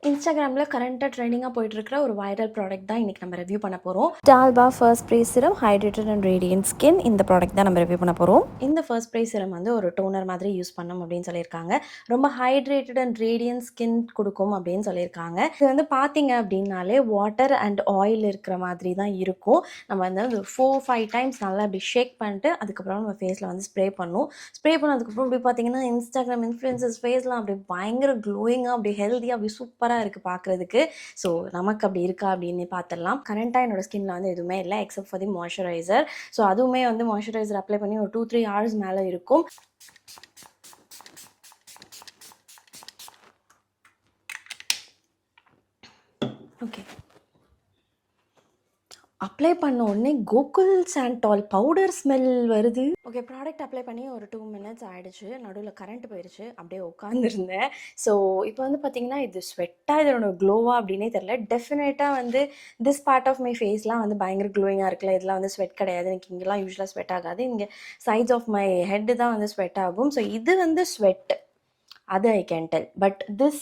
இன்ஸ்டாகிராமில் கரண்ட்டாக ட்ரெண்டிங்காக போயிட்டுருக்கிற ஒரு வைரல் ப்ராடக்ட் தான் இன்றைக்கி நம்ம ரிவ்யூ பண்ண போகிறோம். டால்பா ஃபர்ஸ்ட் ஸ்ப்ரே சிரம் ஹைட்ரேட்டட் அண்ட் ரேடியன்ட் ஸ்கின். இந்த ப்ராடக்ட் தான் நம்ம ரிவ்யூ பண்ண போகிறோம். இந்த ஃபர்ஸ்ட் ஸ்ப்ரே சிரம் வந்து ஒரு டோனர் மாதிரி யூஸ் பண்ணணும் அப்படின்னு சொல்லியிருக்காங்க. ரொம்ப ஹைட்ரேட்டட் அண்ட் ரேடியன்ட் ஸ்கின் கொடுக்கும் அப்படின்னு சொல்லியிருக்காங்க. இது வந்து பார்த்தீங்க அப்படின்னாலே வாட்டர் அண்ட் ஆயில் இருக்கிற மாதிரி தான் இருக்கும். நம்ம வந்து ஒரு 4-5 டைம்ஸ் நல்லா அப்படி ஷேக் பண்ணிட்டு அதுக்கப்புறம் நம்ம ஃபேஸில் வந்து ஸ்ப்ரே பண்ணணும். ஸ்ப்ரே பண்ணதுக்கப்புறம் இப்படி பார்த்தீங்கன்னா இன்ஸ்டாகிராம் இன்ஃப்ளூயன்சர்ஸ் ஃபேஸ்லாம் அப்படி பயங்கர க்ளோயிங்காக அப்படி ஹெல்த்தியாக அப்படி சூப்பராக இருக்குது பார்க்குறதுக்கு. ஸோ நமக்கு அப்படி இருக்கா அப்படின்னு பார்த்துடலாம். கரண்ட்டாக என்னோட ஸ்கின்ல வந்து எதுவுமே இல்லை except for the moisturiser. So அதுவுமே வந்து மாய்ஸ்சரைசர் அப்ளை பண்ணி ஒரு 2-3 ஹவர்ஸ் மேலே இருக்கும். ஓகே, அப்ளை பண்ண உடனே கோகுல் சாண்டால் பவுடர் ஸ்மெல் வருது. ஓகே, ப்ராடக்ட் அப்ளை பண்ணி ஒரு 2 மினிட்ஸ் ஆகிடுச்சு. நடுவில் கரண்ட் போயிடுச்சு. அப்படியே உட்காந்துருந்தேன். ஸோ இப்போ வந்து பார்த்தீங்கன்னா இது ஸ்வெட்டாக இதோட க்ளோவா அப்படின்னே தெரில. டெஃபினட்டாக வந்து திஸ் பார்ட் ஆஃப் மை ஃபேஸ்லாம் வந்து பயங்கர க்ளோயிங்காக இருக்குல்ல, இதெல்லாம் வந்து ஸ்வெட் கிடையாது. எனக்கு இங்கெல்லாம் யூஸ்வலாக ஸ்வெட் ஆகாது. இங்கே சைட்ஸ் ஆஃப் மை ஹெட்டு தான் வந்து ஸ்வெட் ஆகும். ஸோ இது வந்து ஸ்வெட், அது I can tell. But this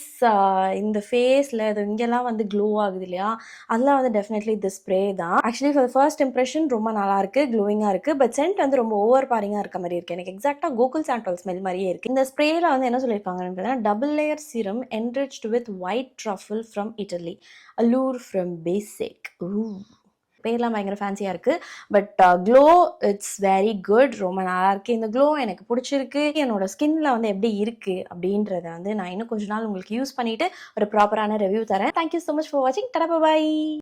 இந்த ஃபேஸில் இது இங்கெல்லாம் வந்து க்ளோ ஆகுது இல்லையா, அதெல்லாம் வந்து டெஃபினெட்லி திஸ் ஸ்ப்ரே தான். ஆக்சுவலி ஃபார் ஃபர்ஸ்ட் இம்ப்ரெஷன் ரொம்ப நல்லாயிருக்கு, க்ளோயிங்காக இருக்குது. பட் சென்ட் வந்து ரொம்ப ஓவர் பாரிங்காக இருக்க மாதிரி இருக்குது. எனக்கு எக்ஸாக்டாக கோகுல் சாண்டால் ஸ்மெல் மாதிரியே இருக்குது. இந்த ஸ்ப்ரேயில் வந்து என்ன சொல்லியிருக்காங்கன்னு பார்த்தீங்கன்னா, double layer serum enriched with white truffle from Italy, Allure from basic. பேர்லாம் பயங்கர ஃபேன்சியாக இருக்குது. But glow it's very good. ரொம்ப நல்லா இருக்குது. இந்த க்ளோ எனக்கு பிடிச்சிருக்கு. என்னோட ஸ்கின்ல வந்து எப்படி இருக்குது அப்படின்றத வந்து நான் இன்னும் கொஞ்ச நாள் உங்களுக்கு யூஸ் பண்ணிவிட்டு ஒரு ப்ராப்பரான ரிவ்யூ தரேன். தேங்க்யூ ஸோ மச் ஃபார் வாட்சிங். டடா பாய்.